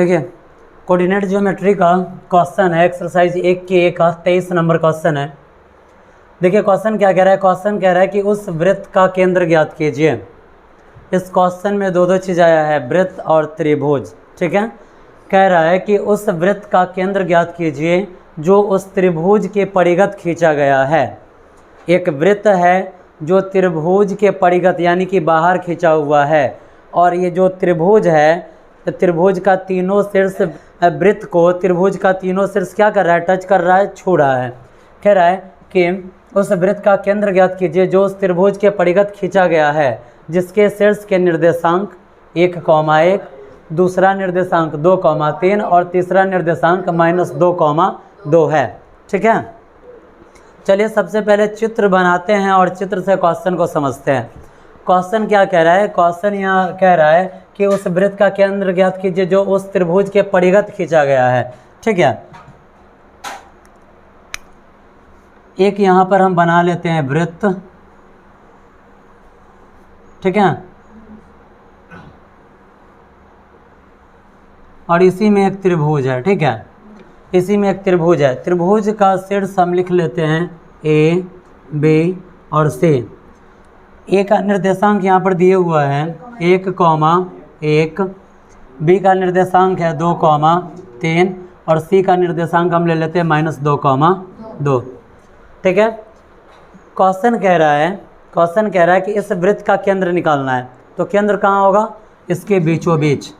देखिए coordinate geometry का question है, एक्सरसाइज 1 के 1 का 23 नंबर क्वेश्चन है। देखिए क्वेश्चन क्या कह रहा है, क्वेश्चन कह रहा है कि उस वृत्त का केंद्र ज्ञात कीजिए। इस क्वेश्चन में दो चीज़ आया है, वृत्त और त्रिभुज। ठीक है, कह रहा है कि उस वृत्त का केंद्र ज्ञात कीजिए जो उस त्रिभुज के परिगत खींचा गया है। एक वृत्त है जो त्रिभुज के परिगत यानी कि बाहर खींचा हुआ है, और ये जो त्रिभुज है, त्रिभुज का तीनों शीर्ष वृत्त को त्रिभुज का तीनों शीर्ष क्या कर रहा है, टच कर रहा है, छू रहा है। कह रहा है कि उस वृत्त का केंद्र ज्ञात कीजिए जो उस त्रिभुज के परिगत खींचा गया है, जिसके शीर्ष के निर्देशांक 1,1, दूसरा निर्देशांक 2,3 और तीसरा निर्देशांक -2,2 है। ठीक है, चलिए सबसे पहले चित्र बनाते हैं और चित्र से क्वेश्चन को समझते हैं। क्वेश्चन क्या कह रहा है, क्वेश्चन यहाँ कह रहा है कि उस वृत्त का केंद्र ज्ञात कीजिए जो उस त्रिभुज के परिगत खींचा गया है। ठीक है, एक यहाँ पर हम बना लेते हैं वृत्त। ठीक है, और इसी में एक त्रिभुज है। ठीक है, इसी में एक त्रिभुज है। त्रिभुज का शीर्ष हम लिख लेते हैं A, B और C। ए का निर्देशांक यहाँ पर दिए हुआ है 1,1, बी का निर्देशांक है 2,3 और सी का निर्देशांक हम ले लेते हैं -2,2। ठीक है, क्वेश्चन कह रहा है कि इस वृत्त का केंद्र निकालना है। तो केंद्र कहाँ होगा, इसके बीचों बीच।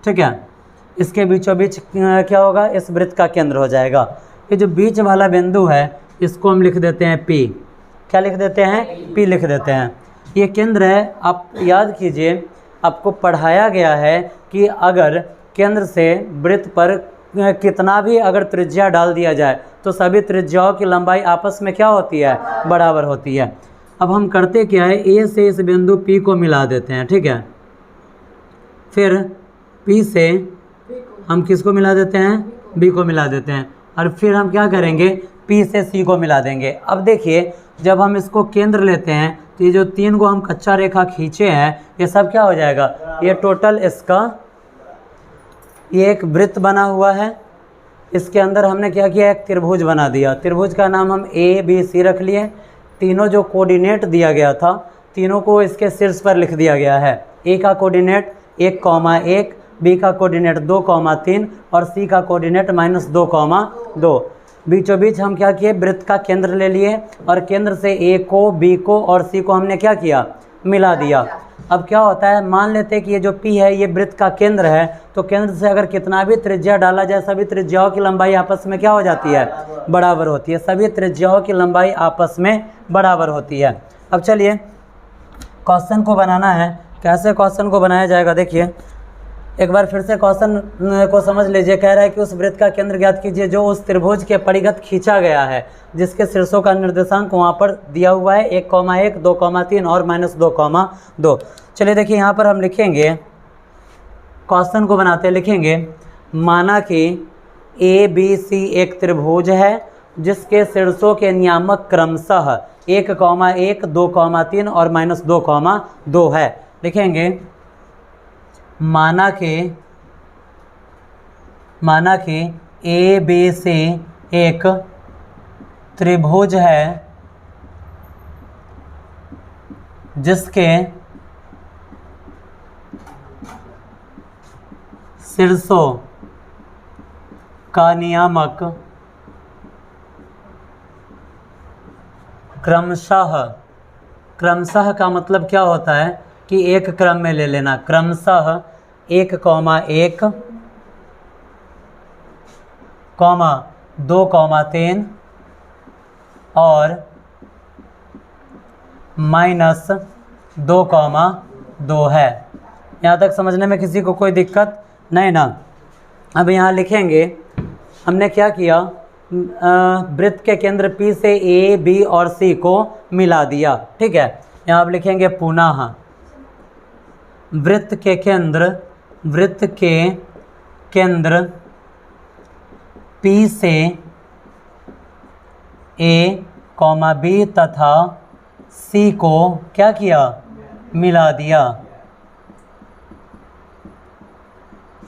ठीक है, इसके बीचों बीच क्या होगा, इस वृत्त का केंद्र हो जाएगा। ये जो बीच वाला बिंदु है इसको हम लिख देते हैं P। क्या लिख देते हैं, P लिख देते हैं। ये केंद्र है। आप याद कीजिए, आपको पढ़ाया गया है कि अगर केंद्र से वृत्त पर कितना भी अगर त्रिज्या डाल दिया जाए तो सभी त्रिज्याओं की लंबाई आपस में क्या होती है, बराबर होती है। अब हम करते क्या है, A से इस बिंदु P को मिला देते हैं। ठीक है, फिर P से हम किसको मिला देते हैं, B को मिला देते हैं, और फिर हम क्या करेंगे, P से C को मिला देंगे। अब देखिए जब हम इसको केंद्र लेते हैं तो ये जो 3 को हम कच्चा रेखा खींचे हैं ये सब क्या हो जाएगा, ये टोटल इसका ये एक वृत्त बना हुआ है। इसके अंदर हमने क्या किया, एक त्रिभुज बना दिया। त्रिभुज का नाम हम ABC रख लिए। तीनों जो कोऑर्डिनेट दिया गया था तीनों को इसके शीर्ष पर लिख दिया गया है। ए का कोऑर्डिनेट 1,1, बी का कोऑर्डिनेट 2,3 और सी का कोऑर्डिनेट -2,2। बीचों बीच हम क्या किए, वृत्त का केंद्र ले लिए और केंद्र से ए को, बी को और सी को हमने क्या किया, मिला दिया। अब क्या होता है, मान लेते हैं कि ये जो P है ये वृत्त का केंद्र है, तो केंद्र से अगर कितना भी त्रिज्या डाला जाए सभी त्रिज्याओं की लंबाई आपस में क्या हो जाती है, बराबर होती है। सभी त्रिज्याओं की लंबाई आपस में बराबर होती है। अब चलिए क्वेश्चन को बनाना है। कैसे क्वेश्चन को बनाया जाएगा, देखिए एक बार फिर से क्वेश्चन को समझ लीजिए। कह रहा है कि उस वृत्त का केंद्र ज्ञात कीजिए जो उस त्रिभुज के परिगत खींचा गया है, जिसके शीर्षों का निर्देशांक वहाँ पर दिया हुआ है 1,1, 2,3 और -2,2। चलिए देखिए यहाँ पर हम लिखेंगे, क्वेश्चन को बनाते लिखेंगे, माना कि ABC एक त्रिभुज है जिसके शीर्षों के नियामक क्रमशः 1,1, 2,3 और -2,2 है। लिखेंगे माना कि ABC एक त्रिभुज है जिसके शीर्षों का नियामक क्रमशः का मतलब क्या होता है कि एक क्रम में ले लेना। क्रमशः 1,1, 2,3 और -2,2 है। यहाँ तक समझने में किसी को कोई दिक्कत नहीं ना। अब यहाँ लिखेंगे, हमने क्या किया, वृत्त के केंद्र P से A, B और C को मिला दिया। ठीक है, यहाँ अब लिखेंगे पुनः वृत्त के केंद्र P से A, B तथा C को क्या किया, मिला दिया।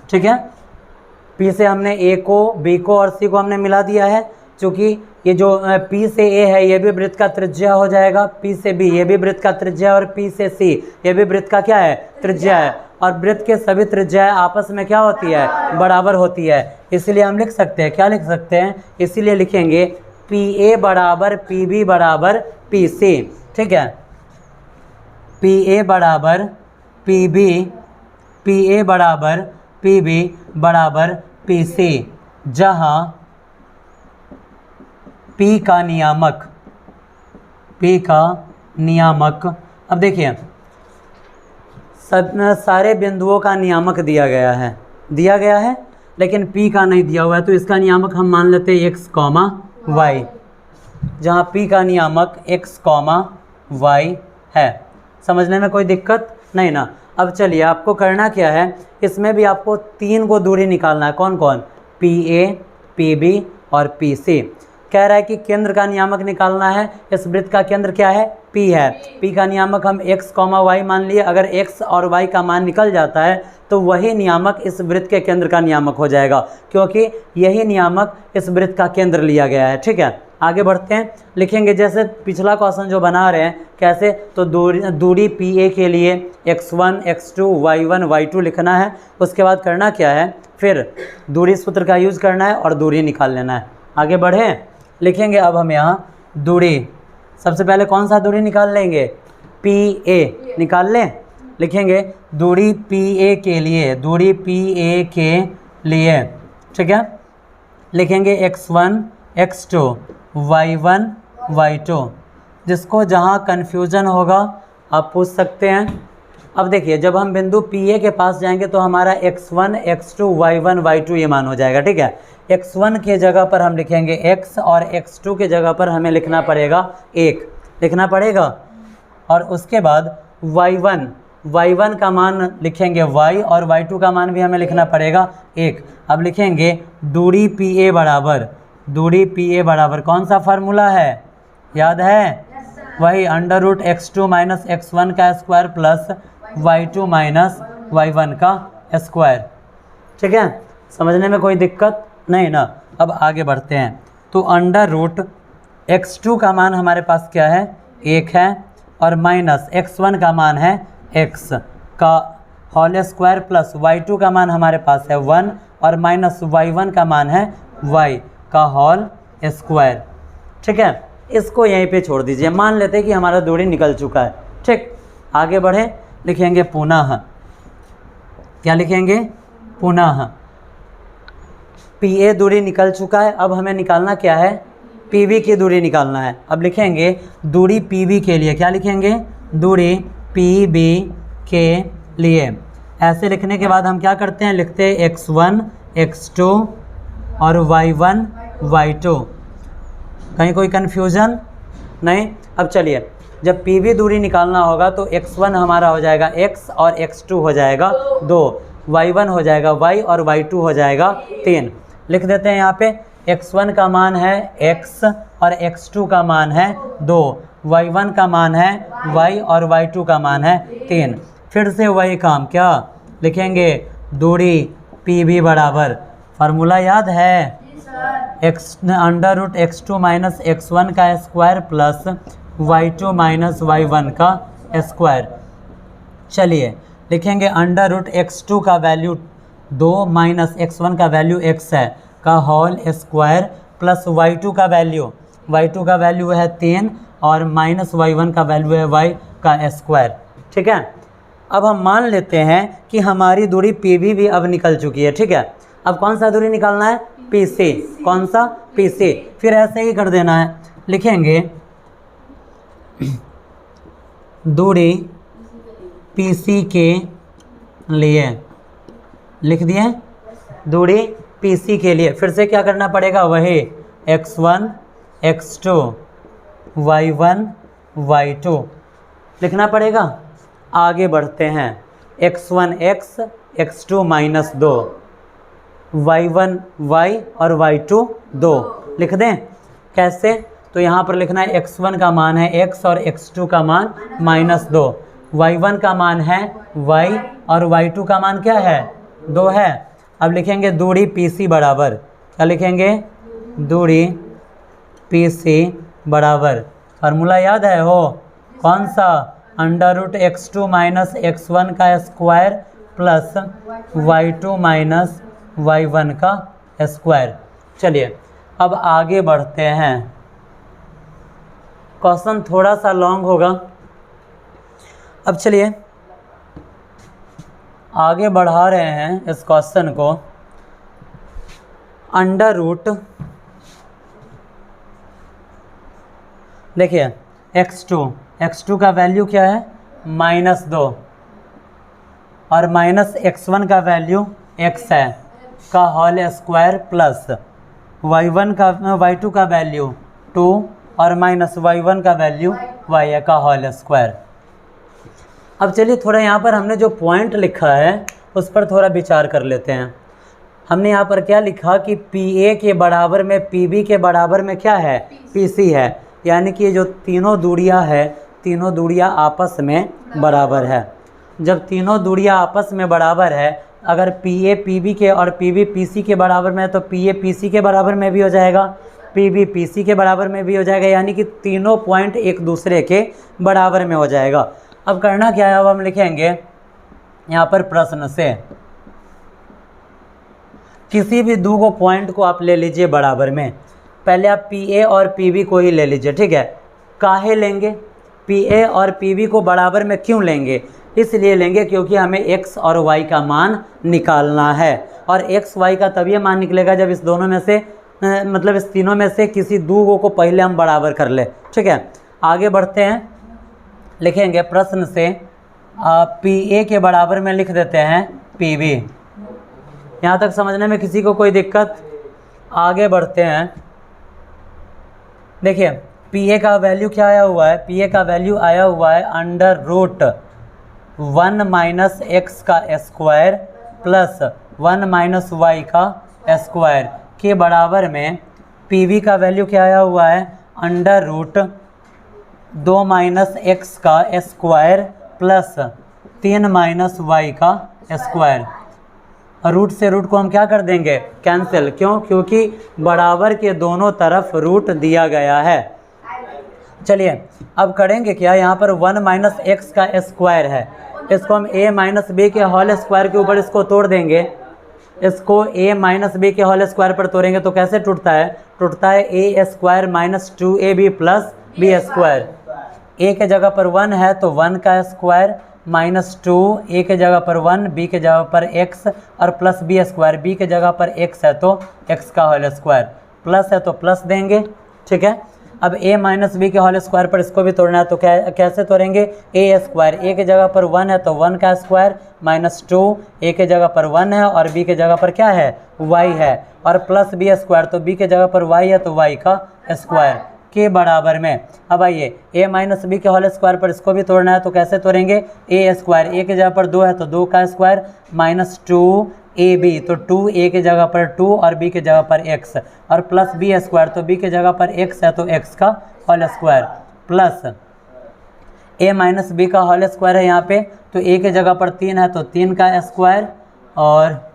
ठीक है, P से हमने A को, B को और C को हमने मिला दिया है, क्योंकि ये जो P से A है ये भी वृत्त का त्रिज्या हो जाएगा, P से B ये भी वृत्त का त्रिज्या और P से C ये भी वृत्त का क्या है, त्रिज्या है। और वृत्त के सभी त्रिज्याएं आपस में क्या होती है, बराबर होती है। इसलिए हम लिख सकते हैं, क्या लिख सकते हैं, इसीलिए लिखेंगे PA बराबर PB बराबर PC। ठीक है, PA बराबर PB, PA बराबर PB बराबर PC, जहाँ P का नियामक, P का नियामक, अब देखिए सब सारे बिंदुओं का नियामक दिया गया है, लेकिन P का नहीं दिया हुआ है, तो इसका नियामक हम मान लेते हैं x, y, जहाँ P का नियामक x, y है। समझने में कोई दिक्कत नहीं ना। अब चलिए आपको करना क्या है, इसमें भी आपको 3 को दूरी निकालना है। कौन कौन, PA, PB और PC। कह रहा है कि केंद्र का नियामक निकालना है। इस वृत्त का केंद्र क्या है, P है। P का नियामक हम x, y मान लिए। अगर x और y का मान निकल जाता है तो वही नियामक इस वृत्त के केंद्र का नियामक हो जाएगा, क्योंकि यही नियामक इस वृत्त का केंद्र लिया गया है। ठीक है, आगे बढ़ते हैं, लिखेंगे जैसे पिछला क्वेश्चन जो बना रहे हैं, कैसे, तो दूरी PA के लिए x1, x2, y1, y2 लिखना है। उसके बाद करना क्या है, फिर दूरी सूत्र का यूज़ करना है और दूरी निकाल लेना है। आगे बढ़ें, लिखेंगे अब हम यहाँ दूरी, सबसे पहले कौन सा दूरी निकाल लेंगे, PA निकाल लें। लिखेंगे दूरी PA के लिए, दूरी PA के लिए, ठीक है, लिखेंगे x1, x2, y1, y2। जिसको जहाँ कन्फ्यूज़न होगा आप पूछ सकते हैं। अब देखिए जब हम बिंदु PA के पास जाएंगे तो हमारा x1, x2, y1, y2 ये मान हो जाएगा। ठीक है, x1 के जगह पर हम लिखेंगे x और x2 के जगह पर हमें लिखना पड़ेगा 1 लिखना पड़ेगा। और उसके बाद y1 का मान लिखेंगे y और y2 का मान भी हमें लिखना पड़ेगा 1। अब लिखेंगे दूरी PA बराबर कौन सा फार्मूला है, याद है, वही √x2 - x1 का स्क्वायर प्लस y2 - y1 का स्क्वायर। ठीक है, समझने में कोई दिक्कत नहीं ना। अब आगे बढ़ते हैं, तो √x2 का मान हमारे पास क्या है, 1 है, और माइनस x1 का मान है x का होल स्क्वायर प्लस y2 का मान हमारे पास है 1 और माइनस y1 का मान है y का होल स्क्वायर। ठीक है, इसको यहीं पे छोड़ दीजिए, मान लेते हैं कि हमारा दूरी निकल चुका है। ठीक, आगे बढ़े, लिखेंगे पुनः, क्या लिखेंगे, पुनः PA दूरी निकल चुका है। अब हमें निकालना क्या है, PB की दूरी निकालना है। अब लिखेंगे दूरी PB के लिए, क्या लिखेंगे, दूरी PB के लिए। ऐसे लिखने के बाद हम क्या करते हैं, लिखते हैं x1, x2 और y1, y2। कहीं कोई कन्फ्यूज़न नहीं। अब चलिए जब PB दूरी निकालना होगा तो x1 हमारा हो जाएगा x और x2 हो जाएगा 2, y1 हो जाएगा y और y2 हो जाएगा 3। लिख देते हैं यहाँ पे x1 का मान है x और x2 का मान है 2, y1 का मान है y और y2 का मान है 3। फिर से वही काम, क्या लिखेंगे, दूरी PB बराबर, फार्मूला याद है, √x2 - x1 का स्क्वायर प्लस y2 - y1 का स्क्वायर। चलिए लिखेंगे √x2 का वैल्यू 2 माइनस x1 का वैल्यू x है का होल स्क्वायर प्लस y2 का वैल्यू है 3 और माइनस y1 का वैल्यू है y का स्क्वायर। ठीक है, अब हम मान लेते हैं कि हमारी दूरी PB भी अब निकल चुकी है। ठीक है, अब कौन सा दूरी निकालना है, PC। कौन सा, PC। फिर ऐसे ही कर देना है, लिखेंगे दूरी PC के लिए, लिख दिए, दूरी PC के लिए। फिर से क्या करना पड़ेगा, वही x1, x2, y1, y2 लिखना पड़ेगा। आगे बढ़ते हैं, x1 x, x2 -2, y1 y और y2 2 लिख दें। कैसे, तो यहाँ पर लिखना है x1 का मान है x और x2 का मान -2, y1 का मान है y और y2 का मान क्या है, 2 है। अब लिखेंगे दूरी PC बराबर, क्या लिखेंगे, दूरी PC बराबर, फार्मूला याद है हो, कौन सा, √x2 माइनस x1 का square plus y2 minus y1 का स्क्वायर। चलिए अब आगे बढ़ते हैं, क्वेश्चन थोड़ा सा लॉन्ग होगा। अब चलिए आगे बढ़ा रहे हैं इस क्वेश्चन को। अंडर रूट, देखिए x2 का वैल्यू क्या है, -2 और माइनस x1 का वैल्यू x है का होल स्क्वायर प्लस y2 का वैल्यू 2 और माइनस y1 का वैल्यू y है का होल स्क्वायर। अब चलिए थोड़ा यहाँ पर हमने जो पॉइंट लिखा है उस पर थोड़ा विचार कर लेते हैं। हमने यहाँ पर क्या लिखा कि PA के बराबर में PB के बराबर में क्या है, PC है, यानी कि ये जो तीनों दूरियाँ है, तीनों दूरियाँ आपस में बराबर है। जब तीनों दूरियाँ आपस में बराबर है, अगर PA PB के और PB PC के बराबर में है तो PA PC के बराबर में भी हो जाएगा, PB PC के बराबर में भी हो जाएगा, यानी कि तीनों पॉइंट एक दूसरे के बराबर में हो जाएगा। अब करना क्या है, अब हम लिखेंगे यहाँ पर प्रश्न से किसी भी दो पॉइंट को आप ले लीजिए बराबर में। पहले आप PA और PB को ही ले लीजिए, ठीक है। काहे लेंगे, PA और PB को बराबर में क्यों लेंगे, इसलिए लेंगे क्योंकि हमें x और y का मान निकालना है, और x y का तभी मान निकलेगा जब इस दोनों में से मतलब इस तीनों में से किसी दो को पहले हम बराबर कर ले, ठीक है। आगे बढ़ते हैं, लिखेंगे प्रश्न से PA के बराबर में लिख देते हैं PB। यहाँ तक समझने में किसी को कोई दिक्कत? आगे बढ़ते हैं, देखिए PA का वैल्यू क्या आया हुआ है, PA का वैल्यू आया हुआ है √1 माइनस x का स्क्वायर प्लस 1 माइनस y का स्क्वायर के बराबर में PB का वैल्यू क्या आया हुआ है, √2 माइनस x का स्क्वायर प्लस 3 माइनस y का स्क्वायर। रूट से रूट को हम क्या कर देंगे, कैंसिल, क्यों, क्योंकि बराबर के दोनों तरफ रूट दिया गया है। चलिए अब करेंगे क्या, यहाँ पर 1 माइनस एक्स का स्क्वायर है, इसको हम a माइनस बी के होल स्क्वायर के ऊपर इसको तोड़ देंगे। इसको a माइनस बी के होल स्क्वायर पर तोड़ेंगे तो कैसे टूटता है, टूटता है a square minus 2ab plus B square. a के जगह पर 1 है तो 1 का स्क्वायर माइनस 2, a के जगह पर 1, b के जगह पर x और प्लस बी स्क्वायर, b के जगह पर x है तो x का होल स्क्वायर, प्लस है तो प्लस देंगे, ठीक है। अब a माइनस बी के होल स्क्वायर पर इसको भी तोड़ना है तो कैसे तोड़ेंगे, a स्क्वायर, a के जगह पर 1 है तो 1 का स्क्वायर माइनस 2, a के जगह पर 1 है और b के जगह पर क्या है, y है, और प्लस बी स्क्वायर तो b के जगह पर y है तो y का स्क्वायर के बराबर में। अब आइए a माइनस बी के होल स्क्वायर पर इसको भी तोड़ना है तो कैसे तोड़ेंगे, a स्क्वायर, a के जगह पर 2 है तो 2 का स्क्वायर माइनस 2ab तो 2a के जगह पर 2 और b के जगह पर x और प्लस b स्क्वायर तो b के जगह पर x है तो x का whole square plus a minus B का होल स्क्वायर है यहाँ पे तो a के जगह पर 3 है तो 3 का स्क्वायर और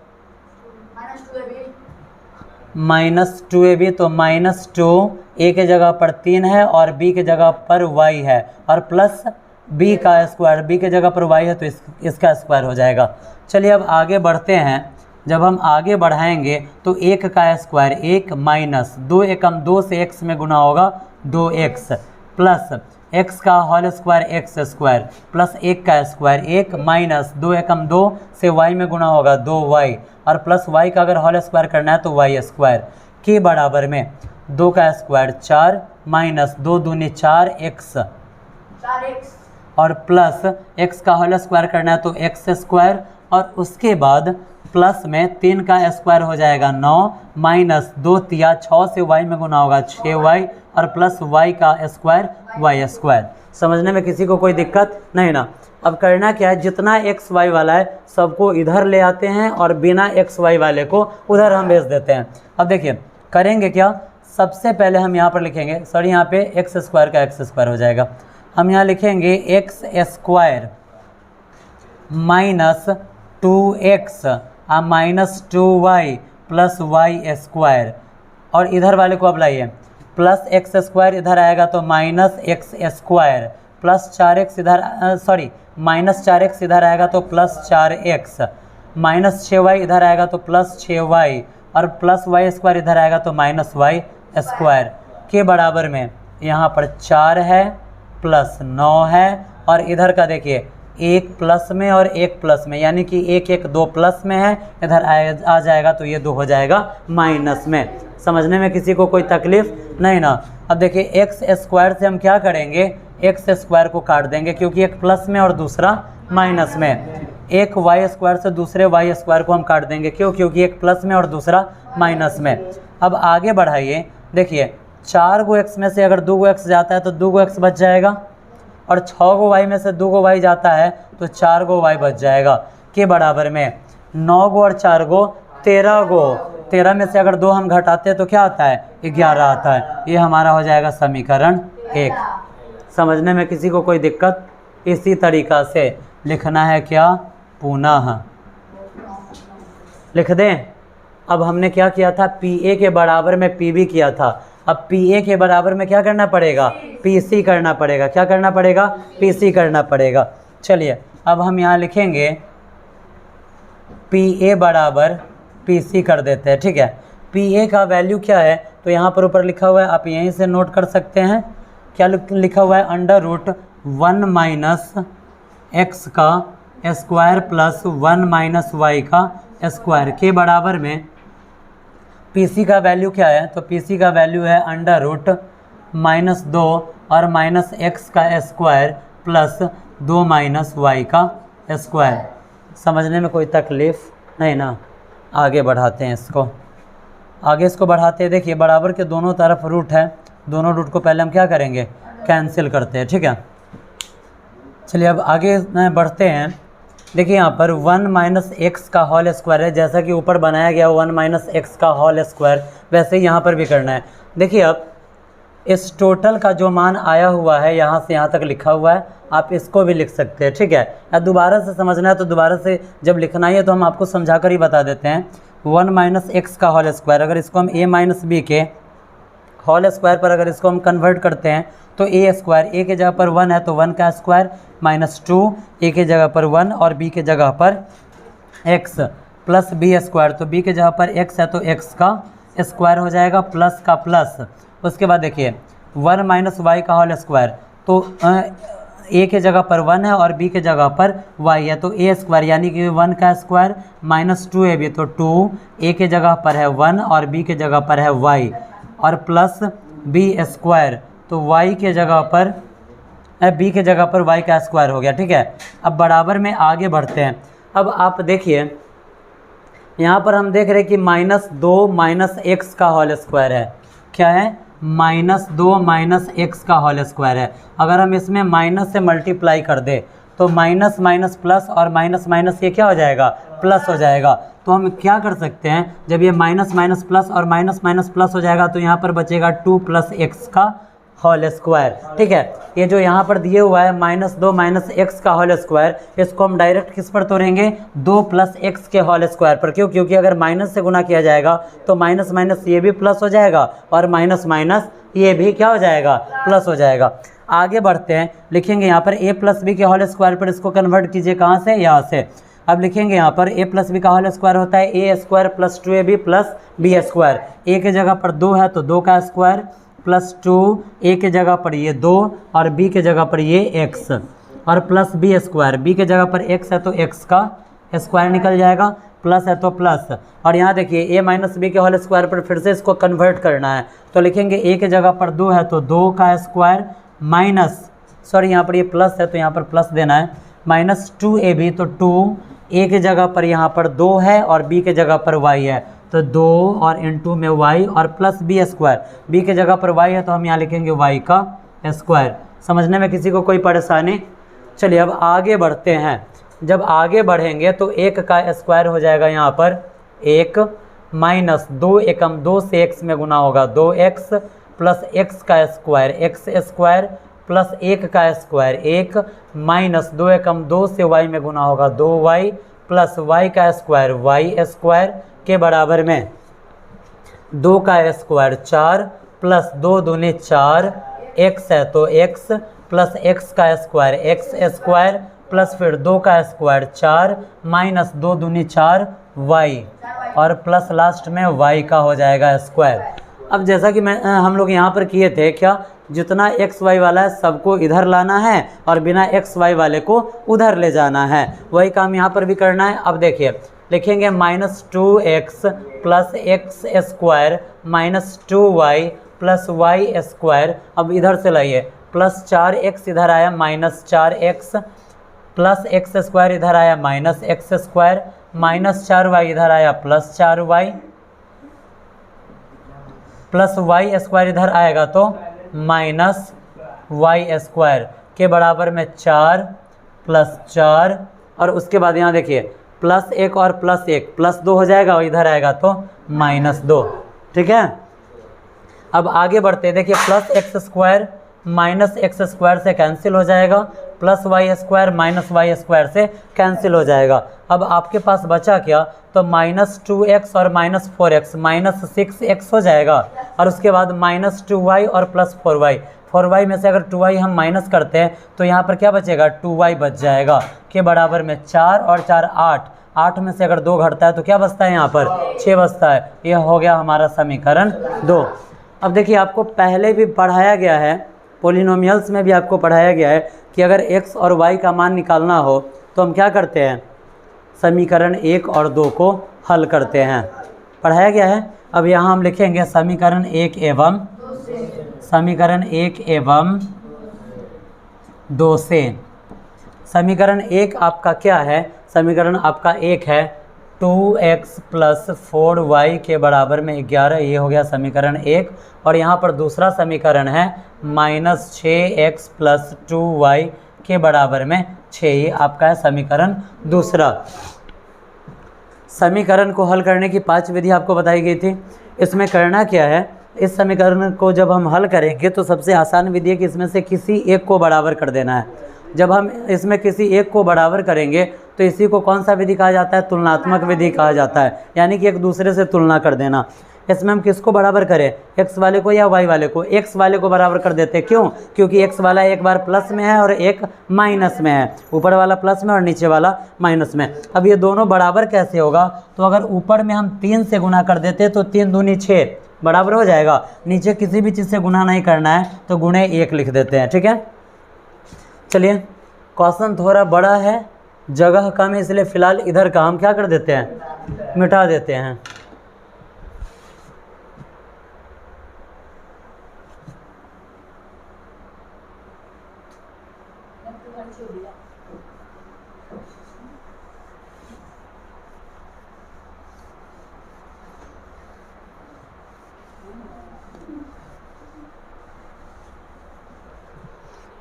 माइनस 2ab तो माइनस 2, a के जगह पर 3 है और b के जगह पर y है और प्लस b का स्क्वायर, b के जगह पर y है तो इसका स्क्वायर हो जाएगा। चलिए अब आगे बढ़ते हैं, जब हम आगे बढ़ाएंगे तो 1 का स्क्वायर 1 माइनस 2 एकम 2 से x में गुना होगा 2x प्लस x का whole square x square plus 1 का स्क्वायर 1 माइनस 2 एकम 2 से y में गुना होगा 2y और प्लस y का अगर होल स्क्वायर करना है तो y स्क्वायर के बराबर में 2 का स्क्वायर 4 माइनस 2 दूनी 4x और प्लस x का होल स्क्वायर करना है तो x स्क्वायर और उसके बाद प्लस में 3 का स्क्वायर हो जाएगा 9 माइनस 2 तिया 6 से y में गुना होगा 6y और प्लस y का स्क्वायर y स्क्वायर। समझने में किसी को कोई दिक्कत नहीं ना। अब करना क्या है, जितना x y वाला है सबको इधर ले आते हैं और बिना x y वाले को उधर हम भेज देते हैं। अब देखिए करेंगे क्या, सबसे पहले हम यहाँ पर लिखेंगे, सॉरी यहाँ पे x स्क्वायर का x स्क्वायर हो जाएगा, हम यहाँ लिखेंगे x square minus 2x -2y plus Y square, और इधर वाले को अब लाइए, प्लस एक्स स्क्वायर इधर आएगा तो minus X square, plus 4x इधर माइनस 4x इधर आएगा तो प्लस 4x, माइनस 6y इधर आएगा तो प्लस 6y, और प्लस वाई स्क्वायर इधर आएगा तो माइनस वाई स्क्वायर के बराबर में यहाँ पर 4 है प्लस 9 है, और इधर का देखिए एक प्लस में और एक प्लस में, यानी कि एक एक दो प्लस में है, इधर आ जाएगा तो ये 2 हो जाएगा माइनस में। समझने में किसी को कोई तकलीफ नहीं ना। अब देखिए एक्स स्क्वायर से हम क्या करेंगे, एक्स स्क्वायर को काट देंगे, क्योंकि एक प्लस में और दूसरा माइनस में। एक वाई स्क्वायर से दूसरे वाई स्क्वायर को हम काट देंगे, क्यों, क्योंकि एक प्लस में और दूसरा माइनस में। अब आगे बढ़ाइए, देखिए 4 गो एक्स में से अगर 2 गो एक्स जाता है तो 2 गो एक्स बच जाएगा, और 6 गो वाई में से 2 गो वाई जाता है तो 4 गो वाई बच जाएगा, के बराबर में 9 गो और 4 गो 13 गो, 13 में से अगर 2 हम घटाते हैं तो क्या आता है, 11 आता है। ये हमारा हो जाएगा समीकरण 1। समझने में किसी को कोई दिक्कत? इसी तरीक़ा से लिखना है क्या, पुनः लिख दें। अब हमने क्या किया था, PA के बराबर में PB किया था, अब PA के बराबर में क्या करना पड़ेगा, PC करना पड़ेगा। क्या करना पड़ेगा, PC करना पड़ेगा। चलिए अब हम यहाँ लिखेंगे PA बराबर PC कर देते हैं, ठीक है। PA का वैल्यू क्या है, तो यहाँ पर ऊपर लिखा हुआ है, आप यहीं से नोट कर सकते हैं। क्या लिखा हुआ है, √1 माइनस एक्स का स्क्वायर प्लस 1 माइनस वाई का स्क्वायर के बराबर में PC का वैल्यू क्या है, तो PC का वैल्यू है √-2 और माइनस एक्स का स्क्वायर प्लस 2 माइनस वाई का स्क्वायर। समझने में कोई तकलीफ नहीं ना। आगे बढ़ाते हैं इसको, आगे इसको बढ़ाते हैं। देखिए बराबर के दोनों तरफ रूट है, दोनों रूट को पहले हम क्या करेंगे, कैंसिल करते हैं, ठीक है। चलिए अब आगे बढ़ते हैं। देखिए यहाँ पर 1 माइनस एक्स का होल स्क्वायर है, जैसा कि ऊपर बनाया गया 1 माइनस एक्स का होल स्क्वायर, वैसे ही यहाँ पर भी करना है। देखिए अब इस टोटल का जो मान आया हुआ है यहाँ से यहाँ तक लिखा हुआ है, आप इसको भी लिख सकते हैं, ठीक है। या दोबारा से समझना है तो दोबारा से जब लिखना ही है तो हम आपको समझा कर ही बता देते हैं। 1 माइनस एक्स का होल स्क्वायर, अगर इसको हम a माइनस बी के होल स्क्वायर पर अगर इसको हम कन्वर्ट करते हैं तो a स्क्वायर, a के जगह पर 1 है तो 1 का स्क्वायर माइनस 2, a के जगह पर 1 और b के जगह पर x प्लस b स्क्वायर, तो b के जगह पर x है तो x का स्क्वायर हो जाएगा प्लस का प्लस। उसके बाद देखिए 1 माइनस वाई का होल स्क्वायर, तो a के जगह पर 1 है और b के जगह पर y है तो a स्क्वायर, यानी कि 1 का स्क्वायर माइनस 2ab, तो 2 a के जगह पर है 1 और b के जगह पर है y, और प्लस b स्क्वायर, तो y के जगह पर b के जगह पर y का स्क्वायर हो गया, ठीक है। अब बराबर में आगे बढ़ते हैं। अब आप देखिए यहाँ पर हम देख रहे हैं कि -2 माइनस एक्स का होल स्क्वायर है। क्या है, -2 माइनस एक्स का होल स्क्वायर है। अगर हम इसमें माइनस से मल्टीप्लाई कर दे तो माइनस माइनस प्लस और माइनस माइनस ये क्या हो जाएगा, प्लस हो जाएगा। तो हम क्या कर सकते हैं, जब ये माइनस माइनस प्लस और माइनस माइनस प्लस हो जाएगा तो यहाँ पर बचेगा 2 प्लस एक्स का होल स्क्वायर, ठीक है। ये जो यहाँ पर दिए हुआ है -2 माइनस एक्स का होल स्क्वायर, इसको हम डायरेक्ट किस पर तोड़ेंगे, 2 प्लस एक्स के होल स्क्वायर पर। क्यों, क्योंकि अगर माइनस से गुना किया जाएगा तो माइनस माइनस ये भी प्लस हो जाएगा और माइनस माइनस ये भी क्या हो जाएगा, प्लस हो जाएगा। आगे बढ़ते हैं, लिखेंगे यहाँ पर a प्लस बी के होल स्क्वायर पर, इसको कन्वर्ट कीजिए कहाँ से, यहाँ से। अब लिखेंगे यहाँ पर a प्लस बी का होल स्क्वायर होता है a square plus 2ab plus b square. a के जगह पर 2 है तो 2 का स्क्वायर प्लस 2, a के जगह पर ये 2 और b के जगह पर ये x, और प्लस b स्क्वायर, b के जगह पर x है तो x का स्क्वायर निकल जाएगा, प्लस है तो प्लस। और यहाँ देखिए a माइनस बी के होल स्क्वायर पर फिर से इसको कन्वर्ट करना है, तो लिखेंगे a के जगह पर 2 है तो 2 का स्क्वायर माइनस, सॉरी यहाँ पर ये प्लस है तो यहाँ पर प्लस देना है, माइनस 2ab, तो 2 a के जगह पर यहाँ पर 2 है और b के जगह पर y है तो 2 और इनटू में y और प्लस b स्क्वायर, b के जगह पर y है तो हम यहाँ लिखेंगे y का स्क्वायर। समझने में किसी को कोई परेशानी? चलिए अब आगे बढ़ते हैं। जब आगे बढ़ेंगे तो 1 का स्क्वायर हो जाएगा यहाँ पर 1 माइनस 2 एकम 2 से x में गुना होगा 2x प्लस x का स्क्वायर x स्क्वायर प्लस 1 का स्क्वायर 1 माइनस 2 एकम 2 से y में गुना होगा 2y प्लस वाई का स्क्वायर वाई स्क्वायर के बराबर में 2 का स्क्वायर 4 प्लस 2 दूनी 4 एक्स है तो एक्स प्लस एक्स का स्क्वायर एक्स स्क्वायर प्लस फिर 2 का स्क्वायर 4 माइनस 2 दूनी 4 वाई और प्लस लास्ट में वाई का हो जाएगा स्क्वायर। अब जैसा कि हम लोग यहाँ पर किए थे क्या, जितना एक्स वाई वाला है सबको इधर लाना है और बिना एक्स वाई वाले को उधर ले जाना है, वही काम यहाँ पर भी करना है। अब देखिए लिखेंगे -2x plus X square minus 2y plus Y square. अब इधर से लाइए प्लस 4x इधर आया minus 4x plus X square इधर आया minus X square minus 4y इधर आया plus 4y plus Y square इधर आएगा तो माइनस वाई स्क्वायर के बराबर में 4 प्लस 4 और उसके बाद यहाँ देखिए प्लस 1 और प्लस 1 प्लस 2 हो जाएगा और इधर आएगा तो -2। ठीक है, अब आगे बढ़ते देखिए plus X square minus X square से कैंसिल हो जाएगा, plus Y square minus Y square से कैंसिल हो जाएगा। अब आपके पास बचा क्या, तो -2x और -4x -6x हो जाएगा और उसके बाद -2y और प्लस 4y। 4y में से अगर 2y हम माइनस करते हैं तो यहाँ पर क्या बचेगा 2y बच जाएगा के बराबर में 4 और 4 8, 8 में से अगर 2 घटता है तो क्या बचता है यहाँ पर 6 बचता है। यह हो गया हमारा समीकरण 2। अब देखिए आपको पहले भी पढ़ाया गया है, पोलिनोमियल्स में भी आपको पढ़ाया गया है कि अगर x और y का मान निकालना हो तो हम क्या करते हैं, समीकरण 1 और 2 को हल करते हैं, पढ़ाया गया है। अब यहाँ हम लिखेंगे समीकरण 1 एवं 2 से। समीकरण 1 आपका क्या है, समीकरण आपका 1 है 2x प्लस 4y के बराबर में 11, ये हो गया समीकरण 1। और यहाँ पर दूसरा समीकरण है -6x प्लस 2y के बराबर में 6, ये आपका है समीकरण दूसरा। समीकरण को हल करने की 5 विधि आपको बताई गई थी। इसमें करना क्या है, इस समीकरण को जब हम हल करेंगे तो सबसे आसान विधि है कि इसमें से किसी एक को बराबर कर देना है। जब हम इसमें किसी एक को बराबर करेंगे तो इसी को कौन सा विधि कहा जाता है, तुलनात्मक विधि कहा जाता है, यानी कि एक दूसरे से तुलना कर देना। इसमें हम किसको बराबर करें, एक्स वाले को या वाई वाले को, एक्स वाले को बराबर कर देते हैं। क्यों, क्योंकि एक्स वाला एक बार प्लस में है और एक माइनस में है, ऊपर वाला प्लस में और नीचे वाला माइनस में। अब ये दोनों बराबर कैसे होगा, तो अगर ऊपर में हम 3 से गुना कर देते तो 3 दूनी 6 बराबर हो जाएगा। नीचे किसी भी चीज़ से गुना नहीं करना है तो गुणे 1 लिख देते हैं। ठीक है, चलिए क्वेश्चन थोड़ा बड़ा है, जगह कम है, इसलिए फ़िलहाल इधर का हम क्या कर देते हैं, मिटा देते हैं।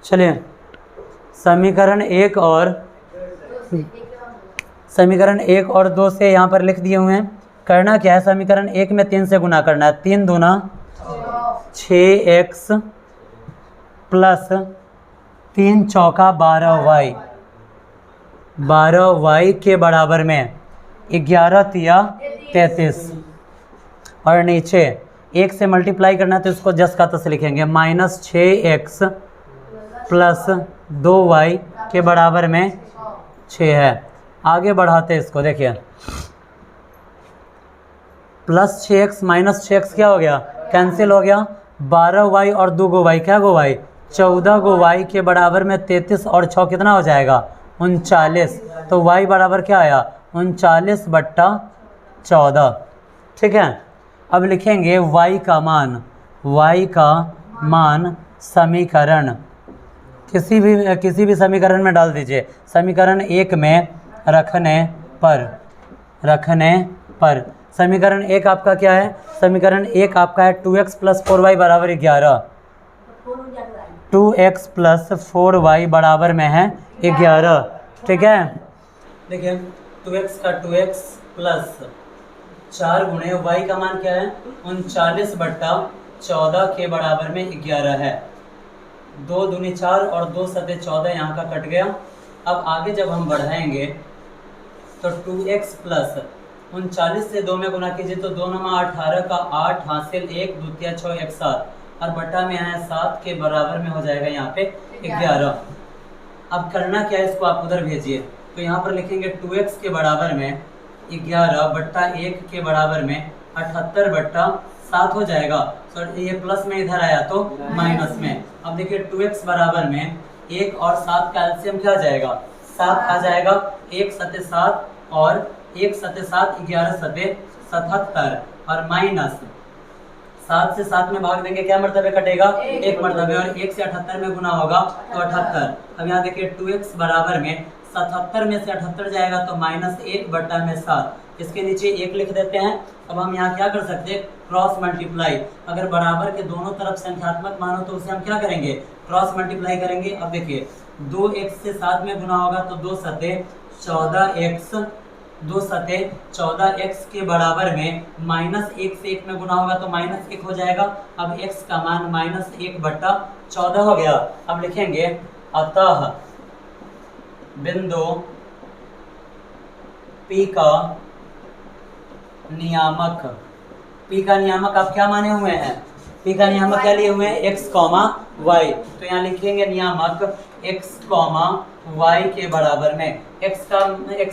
चलिए समीकरण 1 और 2 से यहाँ पर लिख दिए हुए हैं। करना क्या है, समीकरण 1 में 3 से गुना करना है, 3 दूना 6x प्लस 3 चौका 12y के बराबर में 11 तिया 33 और नीचे 1 से मल्टीप्लाई करना है तो इसको जस का तस लिखेंगे -6x प्लस 2y के बराबर में 6 है। आगे बढ़ाते इसको, देखिए प्लस 6x माइनस 6x क्या हो गया, कैंसिल हो गया। 12y और 2 गो y, क्या गो y 14 गो y के बराबर में 33 और 6 कितना हो जाएगा 39। तो y बराबर क्या आया 39/14। ठीक है, अब लिखेंगे y का मान समीकरण किसी भी समीकरण में डाल दीजिए। समीकरण 1 में रखने पर समीकरण 1 आपका क्या है, समीकरण 1 आपका है 2x प्लस 4y बराबर 11, 2x प्लस 4y बराबर में है 11। ठीक है, देखिए 2x का 2x प्लस 4 गुणे y का मान क्या है 39/14 के बराबर में 11 है। 2 दूनी 4 और 2 सते 14 यहाँ का कट गया। अब आगे जब हम बढ़ाएंगे तो 2x प्लस 39 से 2 में गुना कीजिए तो 2 9 18 का 8 हासिल 1 दूतिया 6 1 7 और बटा में है 7 के बराबर में हो जाएगा यहाँ पे 11। अब करना क्या है, इसको आप उधर भेजिए। तो यहाँ पर लिखेंगे 2x के बराबर में 11 बट्टा 1 के बराबर में 78 बट्टा 7 हो जाएगा। तो ये प्लस में इधर आया तो माइनस में। अब देखिए 2x बराबर में 1 और 7 का एलसीएम क्या आ जाएगा, 7 आ जाएगा। 1 सते 7 और 1 सते 7 11 सते 77 और माइनस 7 से 7 में भाग देंगे, क्या मर्तबे कटेगा, 1 मर्तबे, और 1 से 78 में गुना होगा तो 78। अब यहाँ देखिए 2x बराबर में 77 में से 78 जाएगा तो -1 बट्टा में 7, इसके नीचे 1 लिख देते हैं। अब हम यहाँ क्या कर सकते हैं, क्रॉस मल्टीप्लाई। अगर बराबर के दोनों तरफ संख्यात्मक मान हो तो उसे हम क्या करेंगे, क्रॉस मल्टीप्लाई करेंगे। अब देखिए 2x से 7 में गुना होगा तो 2 सते 14x, 2 सते 14x के बराबर में -1 से 1 में गुना होगा तो -1 हो जाएगा। अब x का मान -1 बट्टा 14 हो गया। अब लिखेंगे अतः बिंदु P का नियामक, P का नियामक आप क्या माने हुए हैं, P का नियामक क्या लिए हुए हैं, x, y। तो यहाँ लिखेंगे नियामक x, y के बराबर में x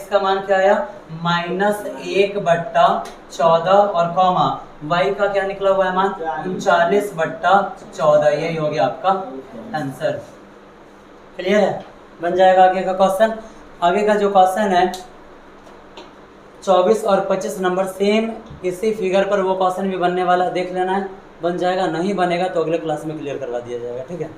का मान क्या आया, -1 बट्टा 14 और कॉमा y का क्या निकला हुआ है मान 39 बट्टा 14। यही हो गया आपका आंसर। क्लियर है, बन जाएगा आगे का क्वेश्चन। आगे का जो क्वेश्चन है 24 और 25 नंबर सेम इसी फिगर पर वो क्वेश्चन भी बनने वाला है, देख लेना है, बन जाएगा। नहीं बनेगा तो अगले क्लास में क्लियर करवा दिया जाएगा, ठीक है।